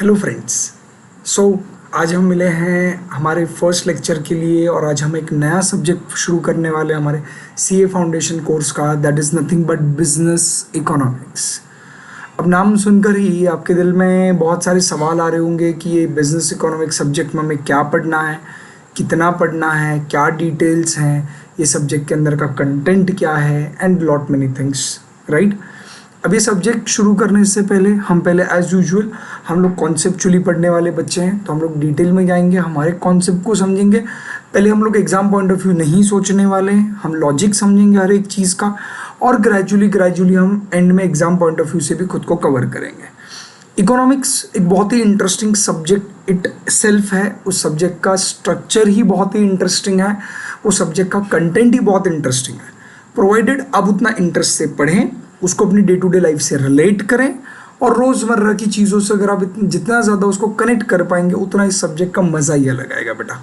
Hello friends. सो आज हम मिले हैं हमारे फर्स्ट लेक्चर के लिए और आज हम एक नया सब्जेक्ट शुरू करने वाले हैं हमारे सीए फाउंडेशन कोर्स का, that is nothing but business economics. अब नाम सुनकर ही आपके दिल में बहुत सारे सवाल आ रहे होंगे कि ये बिजनेस इकोनॉमिक्स सब्जेक्ट में हमें क्या पढ़ना है, कितना पढ़ना है, क्या डिटेल्स हैं, ये सब्जेक्ट के अंदर का कंटेंट क्या है and lot many things, right. अब ये सब्जेक्ट शुरू करने से पहले हम एज यूजुअल हम लोग कॉन्सेप्चुअली पढ़ने वाले बच्चे हैं, तो हम लोग डिटेल में जाएंगे, हमारे कॉन्सेप्ट को समझेंगे। पहले हम लोग एग्जाम पॉइंट ऑफ व्यू नहीं सोचने वाले हैं, हम लॉजिक समझेंगे हर एक चीज़ का, और ग्रेजुअली हम एंड में एग्जाम पॉइंट ऑफ व्यू से भी खुद को कवर करेंगे। इकोनॉमिक्स एक बहुत ही इंटरेस्टिंग सब्जेक्ट इट सेल्फ है, उस सब्जेक्ट का स्ट्रक्चर ही बहुत ही इंटरेस्टिंग है, उस सब्जेक्ट का कंटेंट ही बहुत इंटरेस्टिंग है, प्रोवाइडेड आप उतना इंटरेस्ट से पढ़ें, उसको अपनी डे टू डे लाइफ से रिलेट करें, और रोज़मर्रा की चीज़ों से अगर आप जितना ज़्यादा उसको कनेक्ट कर पाएंगे उतना इस सब्जेक्ट का मज़ा ही अलग आएगा बेटा।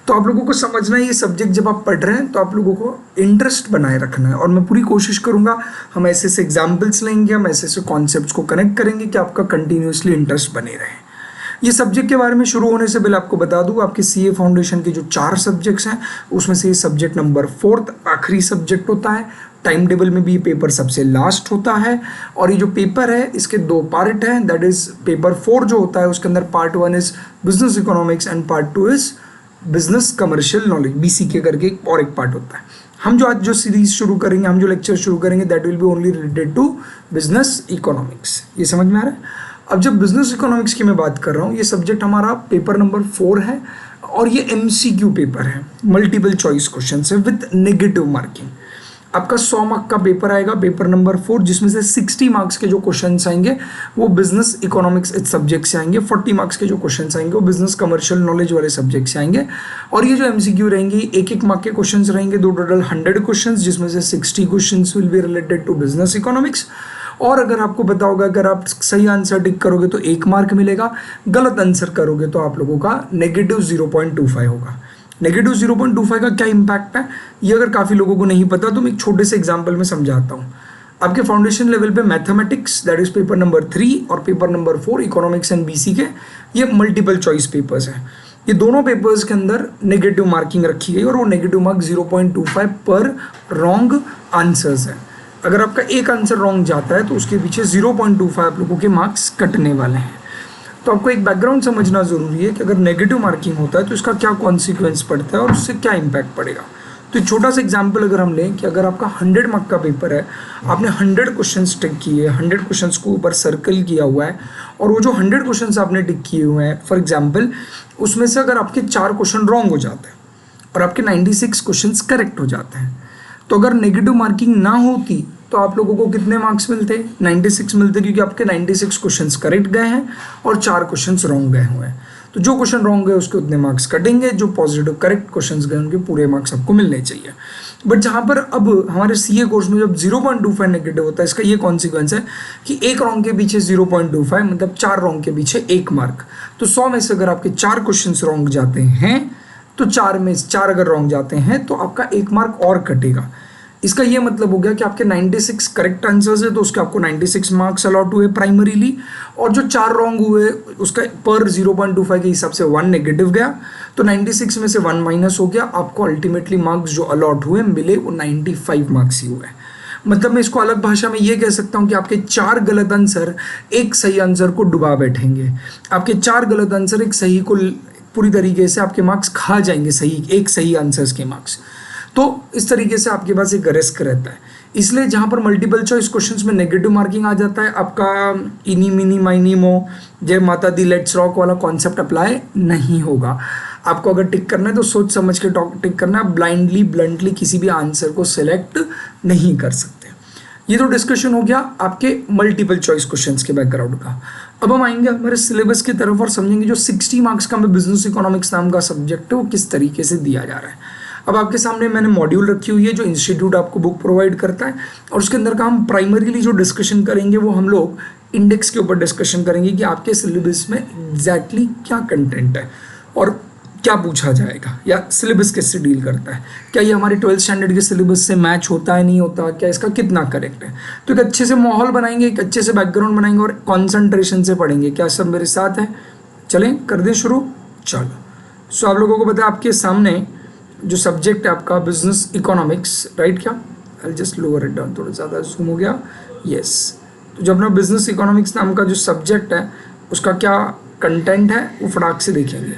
तो आप लोगों को समझना है ये सब्जेक्ट जब आप पढ़ रहे हैं तो आप लोगों को इंटरेस्ट बनाए रखना है, और मैं पूरी कोशिश करूँगा हम ऐसे ऐसे एग्जाम्पल्स लेंगे, हम ऐसे ऐसे कॉन्सेप्ट्स को कनेक्ट करेंगे कि आपका कंटिन्यूसली इंटरेस्ट बने रहे। ये सब्जेक्ट के बारे में शुरू होने से पहले आपको बता दूं, आपके सीए फाउंडेशन के जो 4 सब्जेक्ट्स हैं उसमें से ये सब्जेक्ट नंबर 4 आखिरी सब्जेक्ट होता है। टाइम टेबल में भी ये पेपर सबसे लास्ट होता है, और ये जो पेपर है इसके 2 पार्ट हैं, दैट इज पेपर 4 जो होता है उसके अंदर part 1 is business economics and part 2 is business commercial knowledge, BCK करके और एक पार्ट होता है। हम जो आज जो सीरीज शुरू करेंगे, हम जो लेक्चर शुरू करेंगे, that will be only related to business economics. ये समझ में आ रहा है। अब जब बिजनेस इकोनॉमिक्स की मैं बात कर रहा हूँ, ये सब्जेक्ट हमारा पेपर नंबर 4 है, और ये MCQ पेपर है, मल्टीपल चॉइस क्वेश्चन है विथ नेगेटिव मार्किंग। आपका 100 मार्क का पेपर आएगा पेपर नंबर 4, जिसमें से 60 मार्क्स के जो क्वेश्चन आएंगे वो बिजनेस इकोनॉमिक्स इस सब्जेक्ट से आएंगे, 40 मार्क्स के जो क्वेश्चन आएंगे वो बिजनेस कमर्शियल नॉलेज वाले सब्जेक्ट से आएंगे। और ये जो MCQ रहेंगी 1-1 मार्क के क्वेश्चन रहेंगे, दो टोटल 100 क्वेश्चन, जिसमें से 60 question will be related to business economics. और अगर आपको पता होगा, अगर आप सही आंसर टिक करोगे तो 1 मार्क मिलेगा, गलत आंसर करोगे तो आप लोगों का -0.25 होगा। -0.25 का क्या इम्पैक्ट है ये अगर काफ़ी लोगों को नहीं पता तो मैं एक छोटे से एग्जाम्पल में समझाता हूँ। आपके फाउंडेशन लेवल पे mathematics that is paper number 3 और paper number 4 economics and BCK ये मल्टीपल चॉइस पेपर्स हैं। ये दोनों पेपर्स के अंदर नेगेटिव मार्किंग रखी गई, और वो नेगेटिव मार्क 0.25 पर रॉन्ग आंसर्स है। अगर आपका एक आंसर रॉन्ग जाता है तो उसके पीछे 0.25 आप लोगों के मार्क्स कटने वाले हैं। तो आपको एक बैकग्राउंड समझना ज़रूरी है कि अगर नेगेटिव मार्किंग होता है तो इसका क्या कॉन्सिक्वेंस पड़ता है और उससे क्या इम्पैक्ट पड़ेगा। तो एक छोटा सा एग्जांपल अगर हम लें कि अगर आपका 100 मार्क का पेपर है, आपने 100 क्वेश्चन टिक किए, 100 क्वेश्चन को ऊपर सर्कल किया हुआ है, और वो जो 100 क्वेश्चन आपने टिक किए हुए हैं, फॉर एग्जाम्पल उसमें से अगर आपके 4 क्वेश्चन रॉन्ग हो जाते हैं और आपके 96 क्वेश्चन करेक्ट हो जाते हैं, तो अगर नेगेटिव मार्किंग ना होती तो आप लोगों को कितने मार्क्स मिलते? 96 मिलते, क्योंकि आपके 96 क्वेश्चंस करेक्ट गए हैं और 4 क्वेश्चंस रॉन्ग गए हुए हैं। तो जो क्वेश्चन रॉन्ग गए उसके उतने मार्क्स कटेंगे, जो पॉजिटिव करेक्ट क्वेश्चंस गए उनके पूरे मार्क्स आपको मिलने चाहिए। बट जहाँ पर अब हमारे CA कोर्स में जब 0.25 नेगेटिव होता है, इसका ये कॉन्सिक्वेंस है कि एक रॉन्ग के पीछे 0.25 मतलब 4 रॉन्ग के पीछे 1 मार्क। तो 100 में से अगर आपके 4 क्वेश्चन रॉन्ग जाते हैं तो 4 में 4 अगर रॉन्ग जाते हैं तो आपका 1 मार्क और कटेगा। इसका ये मतलब हो गया कि आपके 96 करेक्ट आंसर्स है तो उसके आपको 96 मार्क्स अलॉट हुए प्राइमरीली, और जो 4 रॉन्ग हुए उसका पर 0.25 के हिसाब से 1 नेगेटिव गया, तो 96 में से 1 माइनस हो गया, आपको अल्टीमेटली मार्क्स जो अलॉट हुए मिले वो 95 मार्क्स ही हुए। मतलब मैं इसको अलग भाषा में ये कह सकता हूँ कि आपके 4 गलत आंसर एक सही आंसर को डुबा बैठेंगे, आपके 4 गलत आंसर एक सही को पूरी तरीके से आपके मार्क्स खा जाएंगे, सही एक सही आंसर्स के मार्क्स। तो इस तरीके से आपके पास एक रिस्क रहता है। इसलिए जहाँ पर मल्टीपल चॉइस क्वेश्चंस में नेगेटिव मार्किंग आ जाता है, आपका इनी मिनी माइनी मो जय माता दी लेट्स रॉक वाला कॉन्सेप्ट अप्लाई नहीं होगा। आपको अगर टिक करना है तो सोच समझ के टिक करना है, ब्लाइंडली ब्लंटली किसी भी आंसर को सिलेक्ट नहीं कर सकते। ये तो डिस्कशन हो गया आपके मल्टीपल चॉइस क्वेश्चंस के बैकग्राउंड का। अब हम आएंगे हमारे सिलेबस की तरफ और समझेंगे जो 60 मार्क्स का बिजनेस इकोनॉमिक्स नाम का सब्जेक्ट है वो किस तरीके से दिया जा रहा है। अब आपके सामने मैंने मॉड्यूल रखी हुई है जो इंस्टीट्यूट आपको बुक प्रोवाइड करता है, और उसके अंदर का हम प्राइमरीली जो डिस्कशन करेंगे वो हम लोग इंडेक्स के ऊपर डिस्कशन करेंगे कि आपके सिलेबस में एग्जैक्टली क्या कंटेंट है, और क्या पूछा जाएगा या सिलेबस किससे डील करता है, क्या ये हमारे 12th स्टैंडर्ड के सिलेबस से मैच होता है नहीं होता, क्या इसका कितना करेक्ट है। तो एक अच्छे से माहौल बनाएंगे, एक अच्छे से बैकग्राउंड बनाएंगे और कॉन्सेंट्रेशन से पढ़ेंगे। क्या सब मेरे साथ है? चलें कर दें शुरू। चलो सो आप लोगों को पता है आपके सामने जो सब्जेक्ट है आपका बिजनेस इकोनॉमिक्स, राइट? क्या I just lower it down, थोड़ा ज़्यादा जूम हो गया, यस। तो जो अपना बिजनेस इकोनॉमिक्स नाम का जो सब्जेक्ट है उसका क्या कंटेंट है वो फटाक से देखेंगे।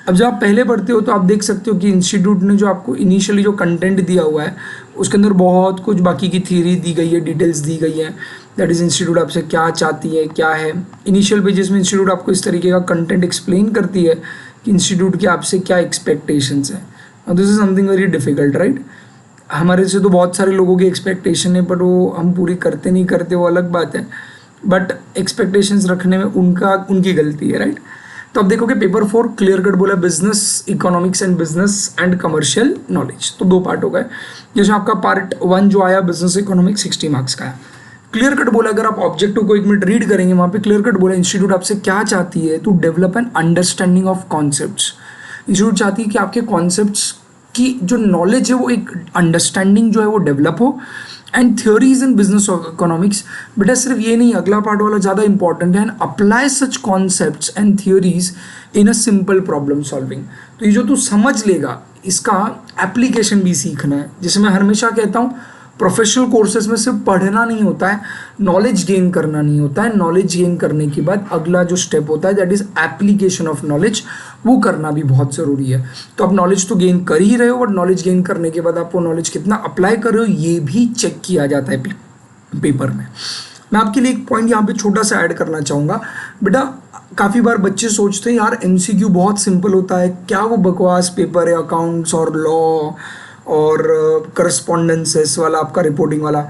अब जब आप पहले पढ़ते हो तो आप देख सकते हो कि इंस्टीट्यूट ने जो आपको इनिशियली जो कंटेंट दिया हुआ है उसके अंदर बहुत कुछ बाकी की थ्योरी दी गई है, डिटेल्स दी गई है। दैट इज़ इंस्टीट्यूट आपसे क्या चाहती है, क्या है। इनिशियल पेजेस में इंस्टीट्यूट आपको इस तरीके का कंटेंट एक्सप्लेन करती है कि इंस्टीट्यूट के आपसे क्या एक्सपेक्टेशंस हैं। और this is something very difficult, right? हमारे से तो बहुत सारे लोगों की एक्सपेक्टेशन है बट वो हम पूरी करते नहीं करते वो अलग बात है, बट एक्सपेक्टेशंस रखने में उनकी गलती है, राइट? तो अब देखोगे पेपर 4 क्लियर कट बोला business economics and business and commercial knowledge. तो 2 पार्ट हो गए। जैसे आपका पार्ट 1 जो आया बिजनेस इकोनॉमिक्स 60 मार्क्स का है। क्लियर कट बोला, अगर आप ऑब्जेक्टिव को 1 मिनट रीड करेंगे वहाँ पे क्लियर कट बोला इंस्टीट्यूट आपसे क्या चाहती है, to develop an understanding of concepts. Institute चाहती है कि आपके कॉन्सेप्ट्स की जो नॉलेज है वो एक अंडरस्टैंडिंग जो है वो डेवलप हो। And theories in business of economics, बेटा सिर्फ ये नहीं, अगला पार्ट वाला ज़्यादा इंपॉर्टेंट है। And apply such concepts and theories in a simple problem solving. तो ये जो तू समझ लेगा इसका एप्लीकेशन भी सीखना है। जैसे मैं हमेशा कहता हूँ प्रोफेशनल कोर्सेज में सिर्फ पढ़ना नहीं होता है, नॉलेज गेन करना नहीं होता है। नॉलेज गेन करने के बाद अगला जो स्टेप होता है that is application of knowledge, वो करना भी बहुत ज़रूरी है। तो आप नॉलेज तो गेन कर ही रहे हो बट नॉलेज गेन करने के बाद आप वो नॉलेज कितना अप्लाई कर रहे हो ये भी चेक किया जाता है पेपर में। मैं आपके लिए एक पॉइंट यहाँ पे छोटा सा ऐड करना चाहूँगा। बेटा काफ़ी बार बच्चे सोचते हैं यार एमसीक्यू बहुत सिंपल होता है, क्या वो बकवास पेपर है अकाउंट्स और लॉ और करस्पॉन्डेंसेस वाला आपका रिपोर्टिंग वाला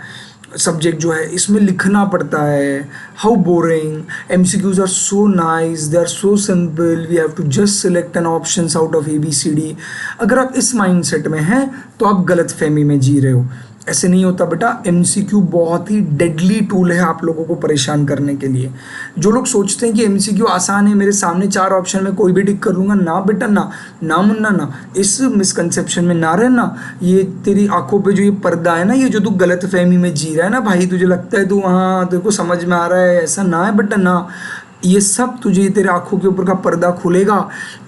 सब्जेक्ट जो है इसमें लिखना पड़ता है। How boring, MCQs are so nice, they are so simple, we have to just select an options out of ABCD। अगर आप इस माइंडसेट में हैं तो आप गलत फहमी में जी रहे हो। ऐसे नहीं होता बेटा, एमसीक्यू बहुत ही डेडली टूल है आप लोगों को परेशान करने के लिए। जो लोग सोचते हैं कि एमसीक्यू आसान है, मेरे सामने 4 ऑप्शन में कोई भी टिक कर लूँगा, ना बेटा ना, ना मुन्ना ना, इस मिसकंसेप्शन में ना रहना। ये तेरी आंखों पे जो ये पर्दा है ना, ये जो तू गलत फहमी में जी रहा है ना भाई, तुझे लगता है तू हाँ तेरे को समझ में आ रहा है, ऐसा ना है बेटा ना। ये सब तुझे तेरे आंखों के ऊपर का पर्दा खुलेगा,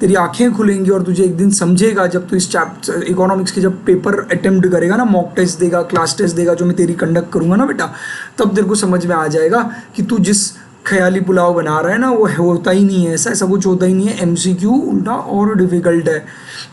तेरी आंखें खुलेंगी और तुझे एक दिन समझेगा जब तू इस चैप्टर इकोनॉमिक्स के जब पेपर अटेम्प्ट करेगा ना, मॉक टेस्ट देगा, क्लास टेस्ट देगा, जो मैं तेरी कंडक्ट करूँगा ना बेटा, तब तेरे को समझ में आ जाएगा कि तू जिस ख्याली पुलाव बना रहा है ना वो होता ही नहीं है, ऐसा कुछ होता ही नहीं है। एमसीक्यू उल्टा और डिफिकल्ट है।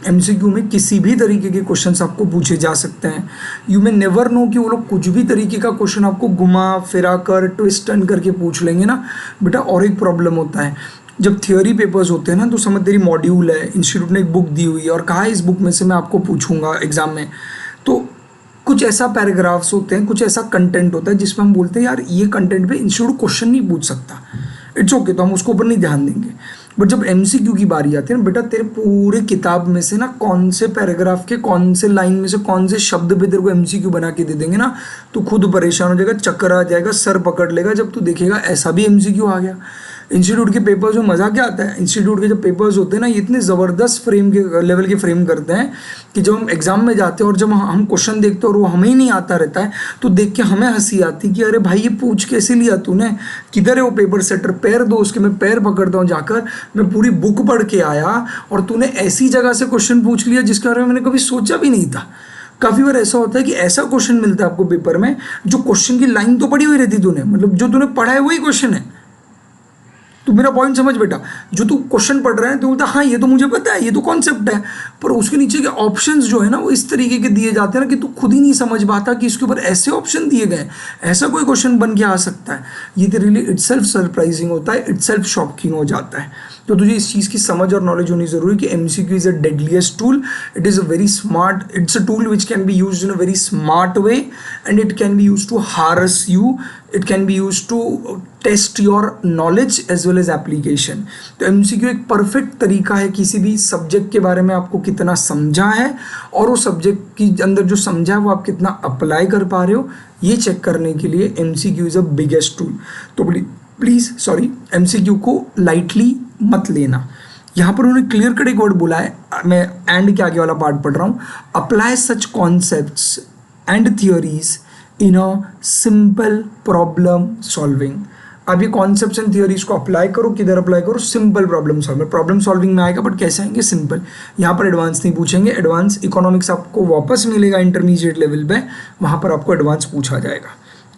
एमसीक्यू में किसी भी तरीके के क्वेश्चंस आपको पूछे जा सकते हैं। यू मे नेवर नो कि वो लोग कुछ भी तरीके का क्वेश्चन आपको घुमा फिरा कर ट्विस्ट टर्न करके पूछ लेंगे ना बेटा। और एक प्रॉब्लम होता है जब थियोरी पेपर्स होते हैं ना, तो समझ तेरी मॉड्यूल है, इंस्टीट्यूट ने एक बुक दी हुई है और कहा इस बुक में से मैं आपको पूछूंगा एग्जाम में, तो कुछ ऐसा पैराग्राफ्स होते हैं, कुछ ऐसा कंटेंट होता है जिसमें हम बोलते हैं यार ये कंटेंट पे इंस्टीट्यूट क्वेश्चन नहीं पूछ सकता, इट्स ओके, तो हम उसको ऊपर नहीं ध्यान देंगे। बट जब एमसीक्यू की बारी आती है ना बेटा, तेरे पूरे किताब में से ना कौन से पैराग्राफ के कौन से लाइन में से कौन से शब्द पे तेरे को एमसीक्यू बना के दे देंगे ना, तो खुद परेशान हो जाएगा, चक्कर आ जाएगा, सर पकड़ लेगा जब तू देखेगा ऐसा भी एमसीक्यू आ गया। इंस्टीट्यूट के पेपर्स में मज़ा क्या आता है, इंस्टीट्यूट के जो पेपर्स होते हैं ना ये इतने ज़बरदस्त फ्रेम के लेवल के फ्रेम करते हैं कि जब हम एग्जाम में जाते हैं और जब हम क्वेश्चन देखते हैं और वो हमें ही नहीं आता रहता है तो देख के हमें हंसी आती कि अरे भाई ये पूछ कैसे लिया तूने, किधर है वो पेपर सेटर, पैर दो उसके, मैं पैर पकड़ता हूँ जाकर, मैं पूरी बुक पढ़ के आया और तूने ऐसी जगह से क्वेश्चन पूछ लिया जिसके बारे में मैंने कभी सोचा भी नहीं था। काफ़ी बार ऐसा होता है कि ऐसा क्वेश्चन मिलता है आपको पेपर में जो क्वेश्चन की लाइन तो पढ़ी हुई रहती तूने, मतलब जो तूने पढ़ा है वही क्वेश्चन है। तो मेरा पॉइंट समझ बेटा, जो तू क्वेश्चन पढ़ रहा है तो बोलता हाँ ये तो मुझे पता है, ये तो कॉन्सेप्ट है, पर उसके नीचे के ऑप्शंस जो है ना वो इस तरीके के दिए जाते हैं ना कि तू खुद ही नहीं समझ पाता कि इसके ऊपर ऐसे ऑप्शन दिए गए, ऐसा कोई क्वेश्चन बन के आ सकता है। ये तेरे लिए इटसेल्फ सरप्राइजिंग होता है, इटसेल्फ शॉकिंग हो जाता है। तो तुझे इस चीज़ की समझ और नॉलेज होनी जरूरी कि MCQ is a deadliest tool, it is a very smart, it's a tool which can be used in a very smart way and it can be used to harass you, it can be used to test your knowledge as well as application. तो MCQ एक perfect तरीका है किसी भी subject के बारे में आपको कितना समझा है और वो सब्जेक्ट के अंदर जो समझा है वो आप कितना अप्लाई कर पा रहे हो, ये चेक करने के लिए MCQ is a biggest tool. तो प्लीज़ एमसीक्यू को लाइटली मत लेना। यहाँ पर उन्होंने क्लियर कट एक वर्ड बोला है, मैं एंड के आगे वाला पार्ट पढ़ रहा हूँ, apply such concepts and theories in a simple problem solving. अब ये कॉन्सेप्ट्स एंड थियोरीज को अप्लाई करो, किधर अप्लाई करो, simple problem solving. Problem solving में आएगा बट कैसे आएंगे, सिंपल। यहाँ पर एडवांस नहीं पूछेंगे, एडवांस इकोनॉमिक्स आपको वापस मिलेगा इंटरमीडिएट लेवल पे, वहाँ पर आपको एडवांस पूछा जाएगा।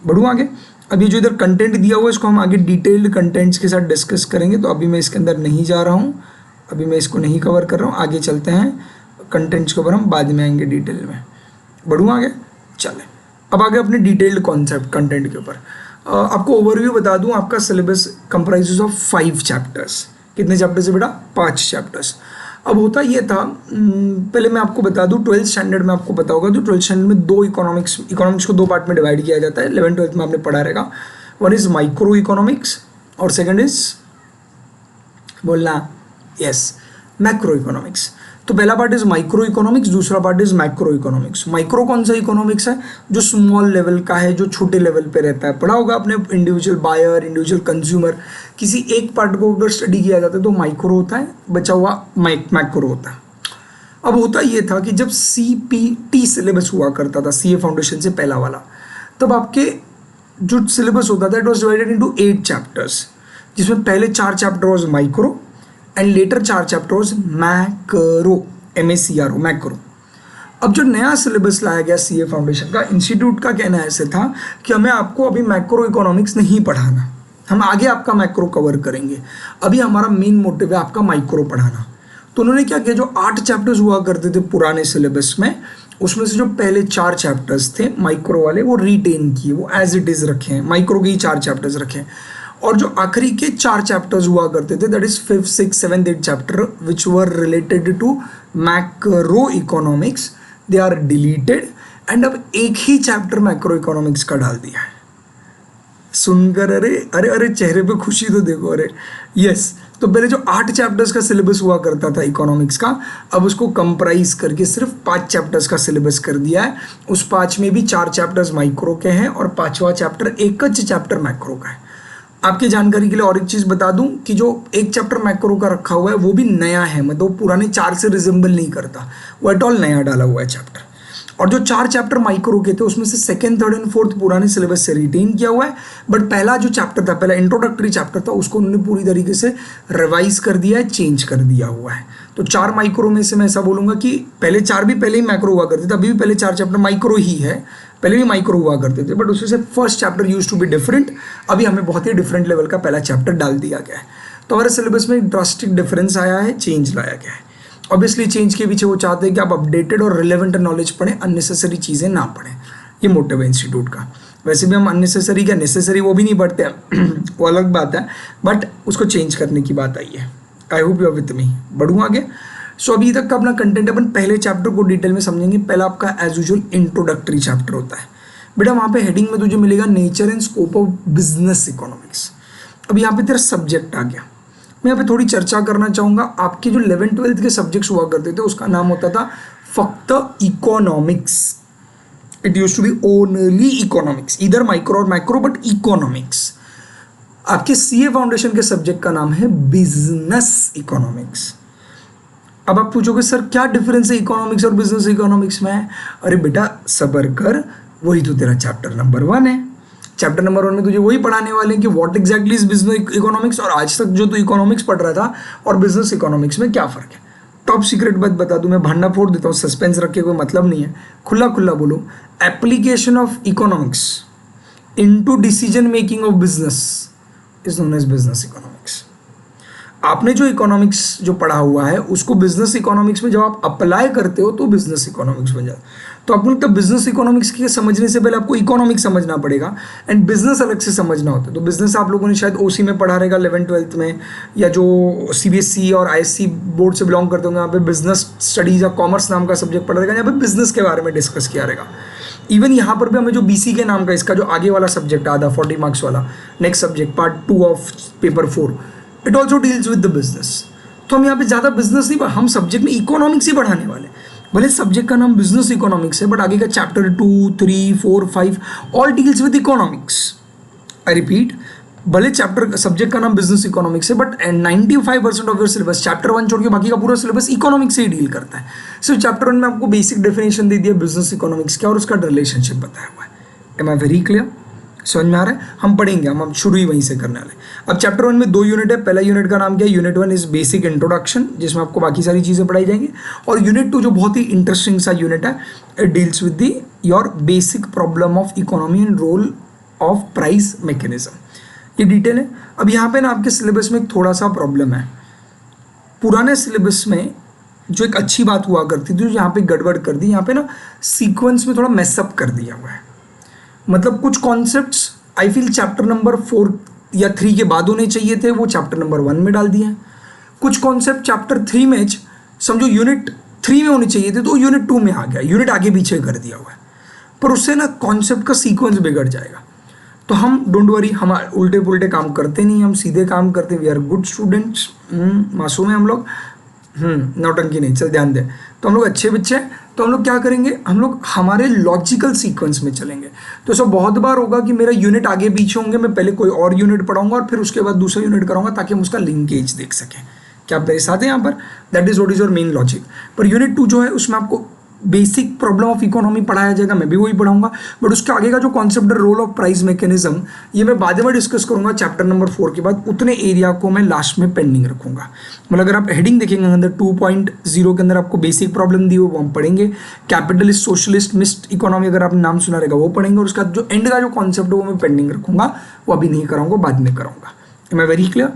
बढ़ूँ आगे। अब ये जो इधर कंटेंट दिया हुआ है इसको हम आगे डिटेल्ड कंटेंट्स के साथ डिस्कस करेंगे, तो अभी मैं इसके अंदर नहीं जा रहा हूँ, अभी मैं इसको नहीं कवर कर रहा हूँ। आगे चलते हैं, कंटेंट्स के ऊपर हम बाद में आएंगे डिटेल में। बढ़ूँ आगे, चलें अब आगे अपने डिटेल्ड कॉन्सेप्ट कंटेंट के ऊपर। आपको ओवरव्यू बता दूं, आपका सिलेबस कंप्राइजेस ऑफ 5 चैप्टर्स। कितने चैप्टर्स है बेटा, 5 चैप्टर्स। अब होता ये था, पहले मैं आपको बता दूं, 12th स्टैंडर्ड में आपको पता होगा तो 12th स्टैंडर्ड में 2 इकोनॉमिक्स को 2 पार्ट में डिवाइड किया जाता है। 11th 12th में आपने पढ़ा रहेगा। वन इज माइक्रो इकोनॉमिक्स और सेकेंड इज, बोलना, यस, मैक्रो इकोनॉमिक्स। तो पहला पार्ट इज माइक्रो इकोनॉमिक्स, दूसरा part is macro economics. Micro कौन सा इकोनॉमिक्स है, जो स्मॉल लेवल का है, जो छोटे लेवल पे रहता है। पढ़ा होगा आपने, इंडिविजुअल बायर, इंडिविजुअल कंज्यूमर, किसी एक पार्ट को अगर स्टडी किया जाता है तो माइक्रो होता है, बचा हुआ मैक्रो होता है। अब होता ये था कि जब CPT सिलेबस हुआ करता था, CA फाउंडेशन से पहला वाला, तब आपके जो सिलेबस होता था it was divided into 8 chapters, जिसमें पहले 4 chapter was micro and later 4 chapters macro, MACRO, macro. अब जो नया सिलेबस लाया गया CA फाउंडेशन का, इंस्टीट्यूट का कहना ऐसे था कि हमें आपको अभी मैक्रो इकोनॉमिक्स नहीं पढ़ाना, हम आगे आपका मैक्रो कवर करेंगे, अभी हमारा मेन मोटिव है आपका माइक्रो पढ़ाना। तो उन्होंने क्या किया, जो 8 चैप्टर्स हुआ करते थे पुराने सिलेबस में, उसमें से जो पहले 4 चैप्टर्स थे माइक्रो वाले वो रिटेन किए, वो एज इट इज़ रखे हैं, माइक्रो के ही 4 चैप्टर्स रखे हैं। और जो आखिरी के 4 चैप्टर्स हुआ करते थे, that is 5th 6th 7th 8th chapter which were related to macro economics, they are deleted and अब एक ही चैप्टर मैक्रो इकोनॉमिक्स का डाल दिया है। सुनकर अरे अरे अरे चेहरे पे खुशी तो देखो, अरे यस। तो पहले जो 8 चैप्टर्स का सिलेबस हुआ करता था इकोनॉमिक्स का, अब उसको कंप्राइज करके सिर्फ 5 चैप्टर्स का सिलेबस कर दिया है। उस 5 में भी 4 चैप्टर्स माइक्रो के हैं और 5वां चैप्टर एक चैप्टर मैक्रो का है। आपकी जानकारी के लिए और एक चीज़ बता दूं कि जो एक चैप्टर मैक्रो का रखा हुआ है वो भी नया है, मतलब पुराने 4 से रिजेंबल नहीं करता, वो एट ऑल नया डाला हुआ है चैप्टर। और जो 4 चैप्टर माइक्रो के थे उसमें से 2nd 3rd एंड 4th पुराने सिलेबस से रिटेन किया हुआ है, बट पहला जो चैप्टर था, पहला इंट्रोडक्टरी चैप्टर था, उसको उन्होंने पूरी तरीके से रिवाइज कर दिया है, चेंज कर दिया हुआ है। तो 4 माइक्रो में से मैं ऐसा बोलूँगा कि पहले 4 भी पहले ही मैक्रो हुआ करते थे, अभी भी पहले 4 चैप्टर माइक्रो ही है, पहले भी माइक्रो हुआ करते थे, बट उसमें से first chapter use to be different, अभी हमें बहुत ही डिफरेंट लेवल का पहला चैप्टर डाल दिया गया है। तो हमारे सिलेबस में ड्रास्टिक डिफरेंस आया है, चेंज लाया गया है। ऑब्वियसली चेंज के पीछे वो चाहते हैं कि आप अपडेटेड और रिलेवेंट नॉलेज पढ़ें, अननेसेसरी चीज़ें ना पढ़ें, ये मोटिव है इंस्टीट्यूट का। वैसे भी हम अननेसेसरी क्या नेसेसरी वो भी नहीं पढ़ते हैं वो अलग बात है, बट उसको चेंज करने की बात आई है। I hope you are with me. बढ़ूँ आगे। सो अभी तक का अपना कंटेंट अपन पहले चैप्टर को डिटेल में समझेंगे। पहला आपका एज यूजुअल इंट्रोडक्टरी चैप्टर होता है बेटा, वहाँ पे हेडिंग में तुझे मिलेगा nature and scope of business economics. अब यहाँ पे तेरा सब्जेक्ट आ गया, मैं यहाँ पे थोड़ी चर्चा करना चाहूँगा। आपके जो 11th 12th के सब्जेक्ट्स हुआ करते थे उसका नाम होता था फक्त economics. It use to be only economics, इधर माइक्रो और मैक्रो बट इकोनॉमिक्स। आपके CA फाउंडेशन के सब्जेक्ट का नाम है बिजनेस इकोनॉमिक्स। अब आप पूछोगे सर क्या डिफरेंस है इकोनॉमिक्स और बिजनेस इकोनॉमिक्स में? अरे बेटा सबर कर, वही तो तेरा चैप्टर नंबर 1 है। चैप्टर नंबर 1 में तुझे वही पढ़ाने वाले हैं कि what exactly is business economics, और आज तक जो तू इकोनॉमिक्स पढ़ रहा था और बिजनेस इकोनॉमिक्स में क्या फ़र्क है। टॉप सीक्रेट बात बता दूं, मैं भांडा फोड़ देता हूँ, सस्पेंस रख के कोई मतलब नहीं है, खुला खुला बोलो। Application of economics into decision making of business is known as business economics. आपने जो इकोनॉमिक्स जो पढ़ा हुआ है उसको बिजनेस इकोनॉमिक्स में जब आप अप्लाई करते हो तो बिजनेस इकोनॉमिक्स बन जाता है। तो आपको तब बिजनेस इकोनॉमिक्स के समझने से पहले आपको इकोनॉमिक्स समझना पड़ेगा एंड बिजनेस अलग से समझना होता है। तो बिजनेस आप लोगों ने शायद OC में पढ़ा रहेगा 11th 12th में, या जो CBSE और ISC बोर्ड से बिलोंग करते होंगे वहाँ पे बिजनेस स्टडीज या कॉमर्स नाम का सब्जेक्ट पढ़ा रहेगा, यहाँ पे बिजनेस के बारे में डिस्कस किया रहेगा। इवन यहाँ पर भी हमें जो BC के नाम का इसका जो आगे वाला सब्जेक्ट आधा 40 मार्क्स वाला next subject part 2 of paper 4, it also deals with the business. तो हम यहाँ पे ज़्यादा बिजनेस नहीं, हम सब्जेक्ट में इकोनॉमिक्स ही पढ़ाने वाले। भले सब्जेक्ट का नाम बिजनेस इकोनॉमिक्स है बट आगे का chapter 2, 3, 4, 5 all deals with economics. I repeat, भले चैप्टर सब्जेक्ट का नाम बिजनेस इकोनॉमिक्स है, but 95% of your syllabus chapter 1 छोड़ के बाकी का पूरा सिलेबस इकोनॉमिक्स से ही डील करता है। सिर्फ चैप्टर 1 में आपको बेसिक डेफिनेशन दे दिया बिजनेस इकोनॉमिक्स क्या और उसका रिलेशनशिप बताया हुआ है। Am I very clear? समझ में आ रहा है? हम पढ़ेंगे, हम शुरू ही वहीं से करने वाले। अब चैप्टर 1 में 2 यूनिट है। पहला यूनिट का नाम क्या है? यूनिट 1 इज बेसिक इंट्रोडक्शन, जिसमें आपको बाकी सारी चीज़ें पढ़ाई जाएंगी। और यूनिट 2 जो बहुत ही इंटरेस्टिंग सा यूनिट है, it deals with the your basic problem of economy and role of price mechanism. ये डिटेल है। अब यहाँ पे ना आपके सिलेबस में एक थोड़ा सा प्रॉब्लम है। पुराने सिलेबस में जो एक अच्छी बात हुआ करती थी, जो यहाँ पे गड़बड़ कर दी, यहाँ पे ना सीक्वेंस में थोड़ा मैसअप कर दिया हुआ है। मतलब कुछ concepts I feel chapter number 4 या 3 के बाद होने चाहिए थे, वो चैप्टर नंबर 1 में डाल दिए हैं। कुछ कॉन्सेप्ट चैप्टर 3 में समझो यूनिट 3 में होने चाहिए थे, तो यूनिट 2 में आ गया, यूनिट आगे पीछे कर दिया हुआ है। पर उससे ना कॉन्सेप्ट का सीक्वेंस बिगड़ जाएगा। तो हम डोंट वरी, हम उल्टे पुल्टे काम करते नहीं, हम सीधे काम करते हैं। वी आर गुड स्टूडेंट्स, मासूम है हम लोग, नौटंकी नहीं। चल ध्यान दे, तो हम लोग अच्छे बच्चे हैं। तो हम लोग क्या करेंगे, हम लोग हमारे लॉजिकल सीक्वेंस में चलेंगे। तो ऐसा बहुत बार होगा कि मेरा यूनिट आगे पीछे होंगे, मैं पहले कोई और यूनिट पढ़ाऊंगा और फिर उसके बाद दूसरा यूनिट कराऊंगा, ताकि हम उसका लिंकेज देख सकें। क्या आप मेरे साथ हैं यहाँ पर? That is what is your main logic. Per unit 2 जो है, उसमें आपको बेसिक प्रॉब्लम ऑफ इकोनॉमी पढ़ाया जाएगा, मैं भी वही पढ़ाऊंगा। बट उसके आगे का जो कॉन्सेप्ट है रोल ऑफ प्राइस मैकेनिज्म, ये मैं बाद में डिस्कस करूंगा चैप्टर नंबर 4 के बाद। उतने एरिया को मैं लास्ट में पेंडिंग रखूंगा। मतलब अगर आप हेडिंग देखेंगे अंदर 2.0 के अंदर आपको बेसिक प्रॉब्लम दी हो, वो हम पढ़ेंगे। कैपिटलिस्ट, सोशलिस्ट, मिक्स्ड इकोनॉमी अगर आपने नाम सुना रहेगा, वो पढ़ेंगे। और उसका जो एंड का जो कॉन्सेप्ट है वो मैं पेंडिंग रखूंगा, वो अभी नहीं कराऊंगा, बाद में कराऊंगा। Am I very clear?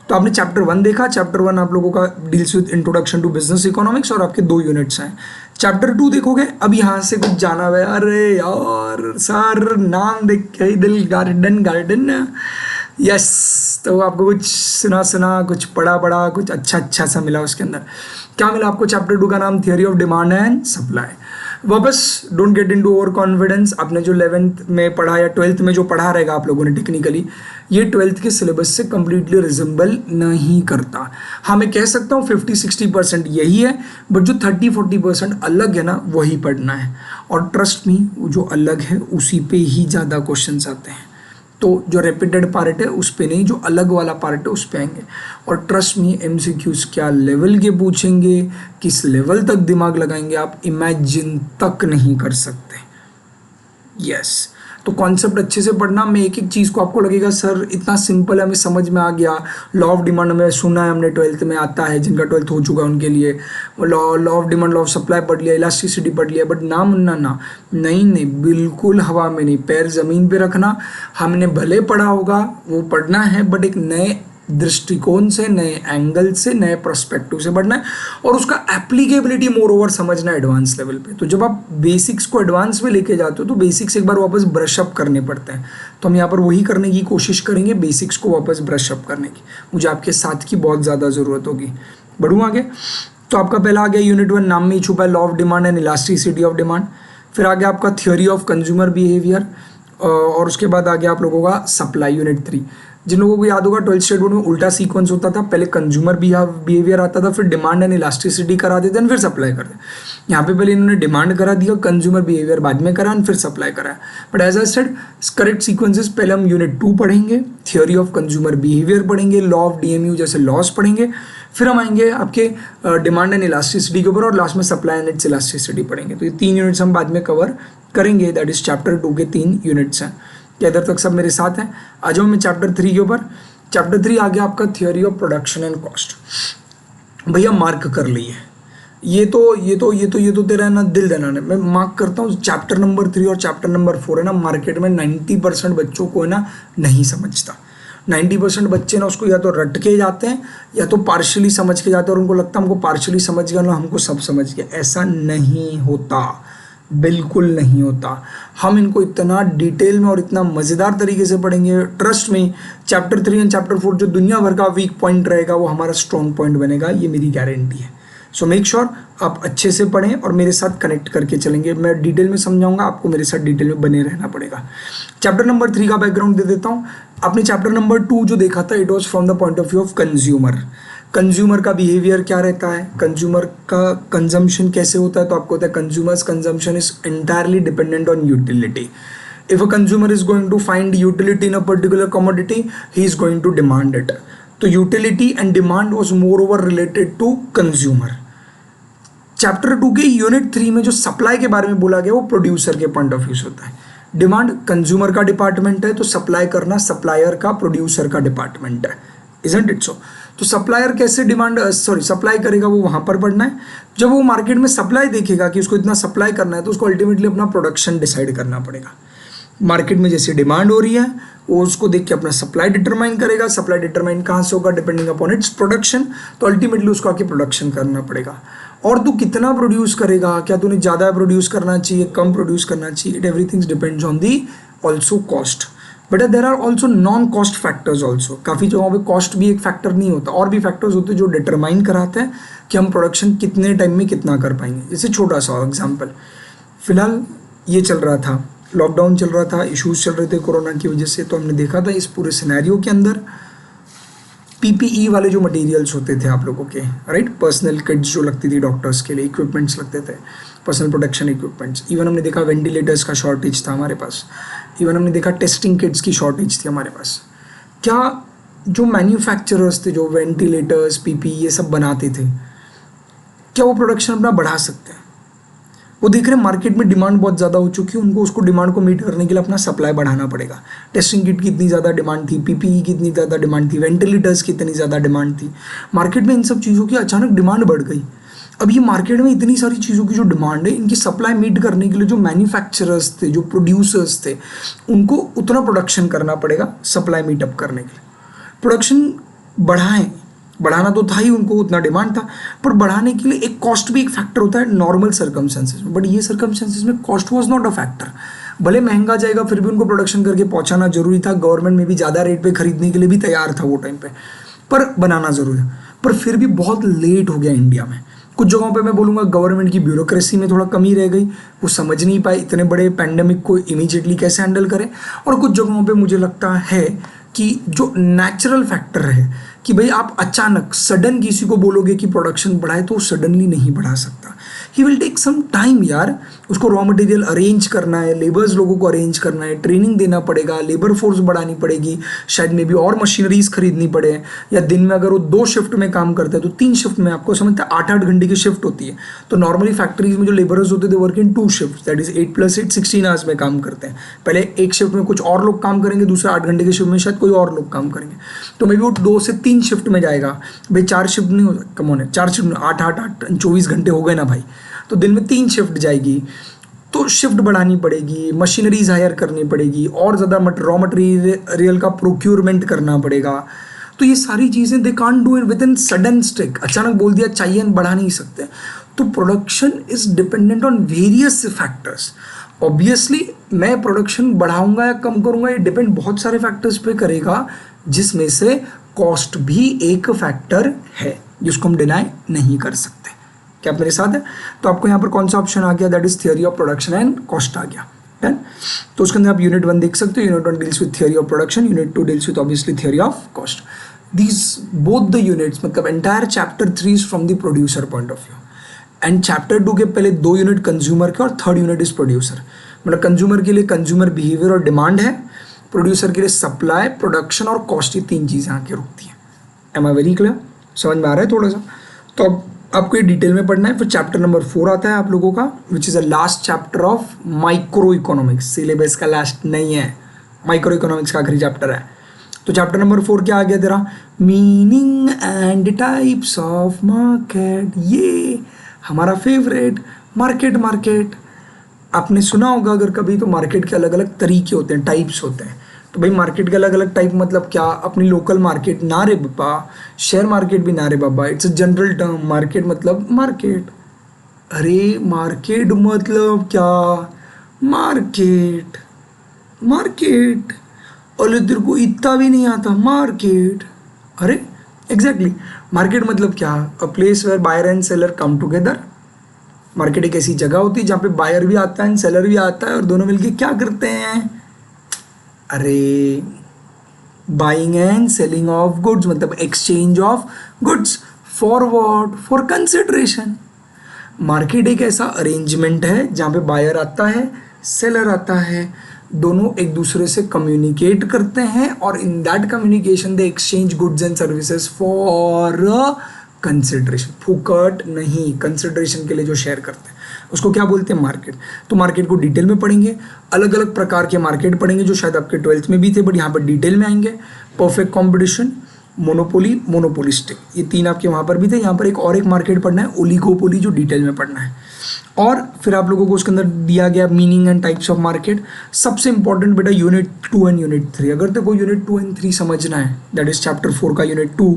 तो आपने चैप्टर 1 देखा। चैप्टर 1 आप लोगों का deals with introduction to business economics और आपके 2 यूनिट्स हैं। चैप्टर 2 देखोगे, अब यहाँ से कुछ जाना है। अरे यार सर, नाम देख के ही दिल गार्डन यस। तो आपको कुछ सुना, कुछ पढ़ा, कुछ अच्छा सा मिला उसके अंदर। क्या मिला आपको? चैप्टर 2 का नाम theory of demand and supply. वापस don't get into overconfidence. आपने जो 11th में पढ़ा या 12th में जो पढ़ा रहेगा आप लोगों ने टेक्निकली, ये 12th के सिलेबस से कंप्लीटली रिजेंबल नहीं करता। हाँ, मैं कह सकता हूँ 50-60% यही है, बट जो 30-40% अलग है ना, वही पढ़ना है। और ट्रस्ट मी, वो जो अलग है उसी पे ही ज़्यादा क्वेश्चंस आते हैं। तो जो रिपीटेड पार्ट है उस पे नहीं, जो अलग वाला पार्ट है उस पे आएंगे। और ट्रस्ट मी, एमसीक्यूज क्या लेवल के पूछेंगे, किस लेवल तक दिमाग लगाएंगे, आप इमेजिन तक नहीं कर सकते। यस, तो कॉन्सेप्ट अच्छे से पढ़ना। मैं एक एक चीज़ को आपको लगेगा सर इतना सिंपल है, हमें समझ में आ गया। लॉ ऑफ डिमांड में सुना है हमने, 12th में आता है, जिनका 12th हो चुका है उनके लिए। Law of demand, law of supply पढ़ लिया, इलास्टिसिटी पढ़ लिया, बट ना मुन्ना ना, नहीं, बिल्कुल हवा में नहीं, पैर ज़मीन पे रखना। हमने भले पढ़ा होगा, वो पढ़ना है, बट एक नए दृष्टिकोण से, नए एंगल से, नए पर्सपेक्टिव से पढ़ना है। और उसका एप्लीकेबिलिटी मोर ओवर समझना है एडवांस लेवल पे। तो जब आप बेसिक्स को एडवांस में लेके जाते हो, तो बेसिक्स एक बार वापस ब्रश अप करने पड़ते हैं। तो हम यहाँ पर वही करने की कोशिश करेंगे, बेसिक्स को वापस ब्रश अप करने की। मुझे आपके साथ की बहुत ज़्यादा ज़रूरत होगी। बढ़ूँ आगे? तो आपका पहला आ गया यूनिट 1, नाम में ही छुपा है, law of demand and elasticity of demand. फिर आ गया आपका थ्योरी ऑफ कंज्यूमर बिहेवियर, और उसके बाद आ गया आप लोगों का सप्लाई, यूनिट 3। जिन लोगों को याद होगा 12th स्टैंडर्ड बोर्ड में उल्टा सीक्वेंस होता था, पहले कंज्यूमर बिहेवियर आता था, फिर डिमांड एंड इलास्टिसिटी करा देते हैं, फिर सप्लाई करते। यहाँ पे पहले इन्होंने डिमांड करा दिया, कंज्यूमर बिहेवियर बाद में करा, फिर सप्लाई कराया। But as I said, correct sequences, पहले हम यूनिट 2 पढ़ेंगे, थियोरी ऑफ कंज्यूमर बिहेवियर पढ़ेंगे, लॉ ऑफ डीएमयू जैसे लॉस पढ़ेंगे, फिर हम आएंगे आपके डिमांड एंड इलास्टिसिटी के ऊपर, और लास्ट में सप्लाई एंड इट्स इलास्टिसिटी पढ़ेंगे। तो ये 3 यूनिट्स हम बाद में कवर करेंगे। दैट इज चैप्टर 2 के 3 यूनिट्स हैं। क्या इधर तक सब मेरे साथ हैं? आ जाओ मैं चैप्टर 3 के ऊपर। चैप्टर 3 आ गया आपका theory of production and cost. भैया मार्क कर लिए, ये तो तेरा है ना दिल दहलाने। मैं मार्क करता हूँ, चैप्टर नंबर 3 और चैप्टर नंबर 4 है ना, मार्केट में 90% बच्चों को है ना नहीं समझता। 90% बच्चे ना उसको या तो रट के जाते हैं, या तो पार्शली समझ के जाते हैं, और उनको लगता है हमको पार्शली समझ गया ना, हमको सब समझ गया। ऐसा नहीं होता, बिल्कुल नहीं होता। हम इनको इतना डिटेल में और इतना मज़ेदार तरीके से पढ़ेंगे, ट्रस्ट में। चैप्टर 3 एंड चैप्टर 4 जो दुनिया भर का वीक पॉइंट रहेगा, वो हमारा स्ट्रॉन्ग पॉइंट बनेगा, ये मेरी गारंटी है। सो मेक श्योर आप अच्छे से पढ़ें और मेरे साथ कनेक्ट करके चलेंगे। मैं डिटेल में समझाऊंगा, आपको मेरे साथ डिटेल में बने रहना पड़ेगा। चैप्टर नंबर 3 का बैकग्राउंड दे देता हूँ। आपने चैप्टर नंबर 2 जो देखा था, it was from the point of view of consumer. Consumer का बिहेवियर क्या रहता है, कंज्यूमर का कंजम्पशन कैसे होता है। तो आपको होता है consumers consumption is entirely dependent on utility. If a consumer is going to find utility in a particular commodity, he is going to demand it. तो utility and demand was moreover related to consumer. Chapter 2 के unit 3 में जो supply के बारे में बोला गया वो प्रोड्यूसर के पॉइंट ऑफ व्यू से होता है. डिमांड कंज्यूमर का डिपार्टमेंट है, तो सप्लाई करना सप्लायर का, प्रोड्यूसर का डिपार्टमेंट है. Isn't it so? तो सप्लायर कैसे सप्लाई करेगा, वो वहां पर पढ़ना है. जब वो मार्केट में सप्लाई देखेगा कि उसको इतना सप्लाई करना है, तो उसको अल्टीमेटली अपना प्रोडक्शन डिसाइड करना पड़ेगा. मार्केट में जैसे डिमांड हो रही है, वो उसको देख के अपना सप्लाई डिटरमाइन करेगा. सप्लाई डिटरमाइन कहाँ से होगा? Depending upon its production. तो अल्टीमेटली उसको आके प्रोडक्शन करना पड़ेगा. और तू कितना प्रोड्यूस करेगा, क्या तूने ज़्यादा प्रोड्यूस करना चाहिए, कम प्रोड्यूस करना चाहिए, it everything depends on the also cost. But there are also non cost factors also. काफ़ी जगहों पे कॉस्ट भी एक फैक्टर नहीं होता, और भी फैक्टर्स होते हैं जो डिटरमाइन कराते हैं कि हम प्रोडक्शन कितने टाइम में कितना कर पाएंगे. जैसे छोटा सा एग्जाम्पल, फिलहाल ये चल रहा था, लॉकडाउन चल रहा था, इश्यूज चल रहे थे कोरोना की वजह से. तो हमने देखा था इस पूरे सिनेरियो के अंदर पीपीई वाले जो मटेरियल्स होते थे आप लोगों के, राइट, पर्सनल किट्स जो लगती थी डॉक्टर्स के लिए, इक्विपमेंट्स लगते थे, पर्सनल प्रोटेक्शन इक्विपमेंट्स. इवन हमने देखा वेंटिलेटर्स का शॉर्टेज था हमारे पास. इवन हमने देखा टेस्टिंग किट्स की शॉर्टेज थी हमारे पास. क्या जो मैन्युफैक्चरर्स थे जो वेंटिलेटर्स पीपीई ये सब बनाते थे, क्या वो प्रोडक्शन अपना बढ़ा सकते हैं? वो देख रहे हैं मार्केट में डिमांड बहुत ज़्यादा हो चुकी है, उनको उसको डिमांड को मीट करने के लिए अपना सप्लाई बढ़ाना पड़ेगा. टेस्टिंग किट की इतनी ज़्यादा डिमांड थी, पीपीई की इतनी ज़्यादा डिमांड थी, वेंटिलेटर्स की इतनी ज़्यादा डिमांड थी. मार्केट में इन सब चीज़ों की अचानक डिमांड बढ़ गई. अब ये मार्केट में इतनी सारी चीज़ों की जो डिमांड है, इनकी सप्लाई मीट करने के लिए जो मैन्युफैक्चरर्स थे, जो प्रोड्यूसर्स थे, उनको उतना प्रोडक्शन करना पड़ेगा सप्लाई मीट अप करने के लिए. प्रोडक्शन बढ़ाना तो था ही, उनको उतना डिमांड था, पर बढ़ाने के लिए एक कॉस्ट भी एक फैक्टर होता है नॉर्मल सर्कमस्टेंसेज में. बट ये सर्कमस्टेंसेज में cost was not a factor. भले महंगा जाएगा, फिर भी उनको प्रोडक्शन करके पहुंचाना जरूरी था. गवर्नमेंट में भी ज़्यादा रेट पे खरीदने के लिए भी तैयार था वो टाइम पे, पर बनाना जरूरी था. पर फिर भी बहुत लेट हो गया इंडिया में. कुछ जगहों पे मैं बोलूँगा गवर्नमेंट की ब्यूरोक्रेसी में थोड़ा कमी रह गई, वो समझ नहीं पाए इतने बड़े पैंडेमिक को इमीडिएटली कैसे हैंडल करें. और कुछ जगहों पे मुझे लगता है कि जो नेचुरल फैक्टर है कि भाई आप अचानक सडन किसी को बोलोगे कि प्रोडक्शन बढ़ाए, तो सडनली नहीं बढ़ा सकता. He will take some time यार. उसको रॉ मटेरियल अरेंज करना है, लेबर्स लोगों को अरेंज करना है, ट्रेनिंग देना पड़ेगा, लेबर फोर्स बढ़ानी पड़ेगी, शायद में भी और मशीनरीज खरीदनी पड़े. या दिन में अगर वो 2 शिफ्ट में काम करते हैं तो 3 शिफ्ट में, आपको समझता है 8-8 घंटे की शिफ्ट होती है. तो नॉर्मली फैक्ट्रीज में जो लेबरर्स होते थे work in 2 shift, that is 8 + 8 16 hours में काम करते हैं. पहले एक शिफ्ट में कुछ और लोग काम करेंगे, दूसरा 8 घंटे की शिफ्ट में शायद कोई और लोग काम करेंगे. तो मे भी वो 2 से 3 शिफ्ट में जाएगा. भाई 4 शिफ्ट नहीं हो, कम होने 4 शिफ्ट में 8-8 24 घंटे हो गए ना भाई. तो दिन में 3 शिफ्ट जाएगी, तो शिफ्ट बढ़ानी पड़ेगी, मशीनरीज हायर करनी पड़ेगी, और ज़्यादा रॉ मटेरियल का प्रोक्यूरमेंट करना पड़ेगा. तो ये सारी चीज़ें they can't do it with in sudden stick. अचानक बोल दिया चाहिए, बढ़ा नहीं सकते. तो production is dependent on various factors. Obviously मैं प्रोडक्शन बढ़ाऊंगा या कम करूंगा, ये डिपेंड बहुत सारे फैक्टर्स पे करेगा, जिसमें से कॉस्ट भी एक फैक्टर है जिसको हम डिनाई नहीं कर सकते. क्या आप मेरे साथ है? तो आपको यहाँ पर कौन सा ऑप्शन आ गया? That is theory of production and cost आ गया. डन. तो उसके अंदर आप यूनिट 1 देख सकते हो. Unit 1 deals with theory of production, unit 2 deals with obviously theory of cost. These both the units, मतलब entire chapter 3 is from the producer point of view. And chapter 2 के पहले 2 यूनिट कंज्यूमर के और 3rd unit is producer. मतलब consumer के लिए consumer behaviour और demand है, प्रोड्यूसर के लिए सप्लाई, प्रोडक्शन और कॉस्ट. ये 3 चीज़ें आके रुकती हैं. Am I very clear? समझ में आ रहा है थोड़ा सा? तो अब आपको ये डिटेल में पढ़ना है. फिर चैप्टर नंबर 4 आता है आप लोगों का, which is a last chapter of micro economics. Syllabus का लास्ट नहीं है, माइक्रो इकोनॉमिक्स का आखिरी चैप्टर है. तो चैप्टर नंबर 4 क्या आ गया तेरा? Meaning and types of market. ये हमारा फेवरेट मार्केट. आपने सुना होगा अगर कभी, तो मार्केट के अलग अलग तरीके होते हैं, टाइप्स होते हैं. तो भाई मार्केट के अलग अलग टाइप मतलब क्या? अपनी लोकल मार्केट ना रे बाबा, शेयर मार्केट भी ना रे बाबा. It's a general term. Market मतलब मार्केट. अरे मार्केट मतलब क्या? मार्केट. अरे तेरे को इतना भी नहीं आता मार्केट? अरे एग्जैक्टली. मार्केट मतलब क्या? A place where buyer and seller come together. Market एक ऐसी जगह होती है जहाँ पे बायर भी आता है, सेलर भी आता है, और दोनों मिलके क्या करते हैं? अरे buying and selling of goods, मतलब exchange of goods. For what? For consideration. Market एक ऐसा अरेंजमेंट है जहाँ पे बायर आता है, सेलर आता है, दोनों एक दूसरे से कम्युनिकेट करते हैं और in that communication they exchange goods and services for consideration. फुकट नहीं, कंसिडरेशन के लिए जो शेयर करते हैं उसको क्या बोलते हैं? मार्केट। तो मार्केट को डिटेल में पढ़ेंगे, अलग अलग प्रकार के मार्केट पढ़ेंगे जो शायद आपके 12th में भी थे बट यहाँ पर डिटेल में आएंगे। परफेक्ट कॉम्पिटिशन, मोनोपोली, मोनोपोलिस्टिक, ये 3 आपके वहाँ पर भी थे। यहाँ पर एक मार्केट पढ़ना है, ओलिगोपोली, जो डिटेल में पढ़ना है। और फिर आप लोगों को उसके अंदर दिया गया meaning and types of market. सबसे इंपॉर्टेंट बेटा यूनिट 2 एंड यूनिट 3। अगर तेरे को यूनिट 2 एंड 3 समझना है, दैट इज चैप्टर 4 का unit 2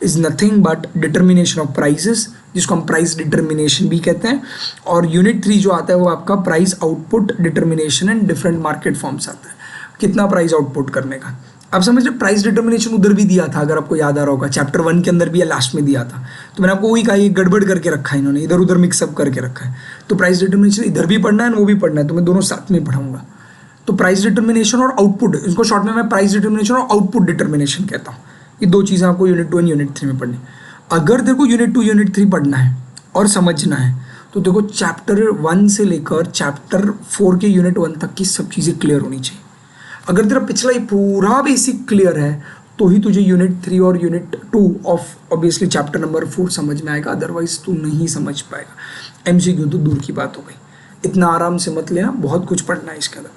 is nothing but determination of prices, जिसको हम प्राइस डिटर्मिनेशन भी कहते हैं। और यूनिट 3 जो आता है वो आपका price output determination and different market forms आता है, कितना प्राइस आउटपुट करने का। आप समझ रहे, प्राइस डिटर्मिनेशन उधर भी दिया था, अगर आपको याद आ रहा होगा, चैप्टर 1 के अंदर भी या लास्ट में दिया था। तो मैंने आपको वही कहा, ये गड़बड़ करके रखा है इन्होंने, इधर उधर मिक्सअप करके रखा है। तो प्राइस डिटर्मिनेशन इधर भी पढ़ना है वो भी पढ़ना है, तो मैं दोनों साथ में पढ़ाऊंगा। तो प्राइस डिटर्मिनेशन और आउटपुट, इसको शॉर्ट में मैं प्राइस डिटर्मिनेशन और आउटपुट डिटर्मिनेशन कहता हूँ। ये 2 चीज़ें आपको यूनिट 2 एंड यूनिट 3 में पढ़नी। अगर देखो यूनिट 2 यूनिट 3 पढ़ना है और समझना है तो देखो चैप्टर 1 से लेकर चैप्टर 4 के यूनिट 1 तक की सब चीज़ें क्लियर होनी चाहिए। अगर तेरा पिछला ये पूरा बेसिक क्लियर है तो ही तुझे यूनिट 3 और unit 2 of obviously chapter number 4 समझ में आएगा, अदरवाइज तू नहीं समझ पाएगा। एमसीक्यू तो दूर की बात हो गई, इतना आराम से मत लेना, बहुत कुछ पढ़ना है इसके अंदर।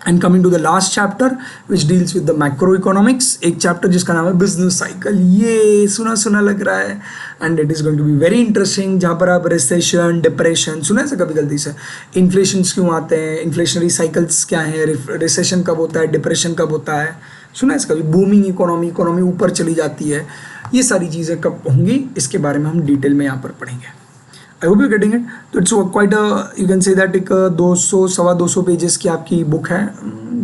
And coming to the last chapter which deals with the macro economics, एक चैप्टर जिसका नाम है बिजनेस साइकिल। ये सुना सुना लग रहा है and it is going to be very interesting, जहाँ पर आप रिसेशन, डिप्रेशन, सुना है कभी गलती से, इन्फ्लेशंस क्यों आते हैं, इन्फ्लेशनरी साइकिल्स क्या है, रिसेशन कब होता है, डिप्रेशन कब होता है, सुना है कभी, बूमिंग इकोनॉमी ऊपर चली जाती है, ये सारी चीज़ें कब होंगी इसके बारे में हम डिटेल में यहाँ पर पढ़ेंगे। I hope you getting it. तो it's quite you can say that एक 200 सवा 200 पेजेस की आपकी बुक है,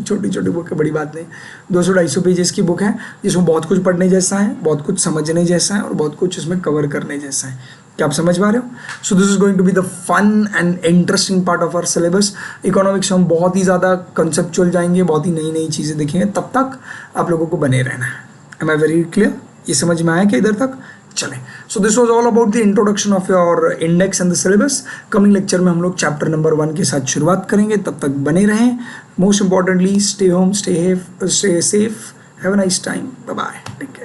छोटी छोटी बुक है, बड़ी बात नहीं, 200-250 पेजेस की बुक है जिसमें बहुत कुछ पढ़ने जैसा है, बहुत कुछ समझने जैसा है और बहुत कुछ इसमें कवर करने जैसा है। क्या आप समझ पा रहे हो? So this is going to be the fun and interesting part of our syllabus. Economics हम बहुत ही ज़्यादा कंसेप्चुअल जाएंगे, बहुत ही नई नई चीज़ें देखेंगे, तब तक आप लोगों को बने रहना है। Am I very clear? ये समझ में आया क्या इधर तक? चलें। So this was all about the introduction of your index and the syllabus. Coming lecture में हम लोग चैप्टर नंबर 1 के साथ शुरुआत करेंगे, तब तक बने रहें। Most importantly stay home, stay safe, have a nice time, bye bye, take care.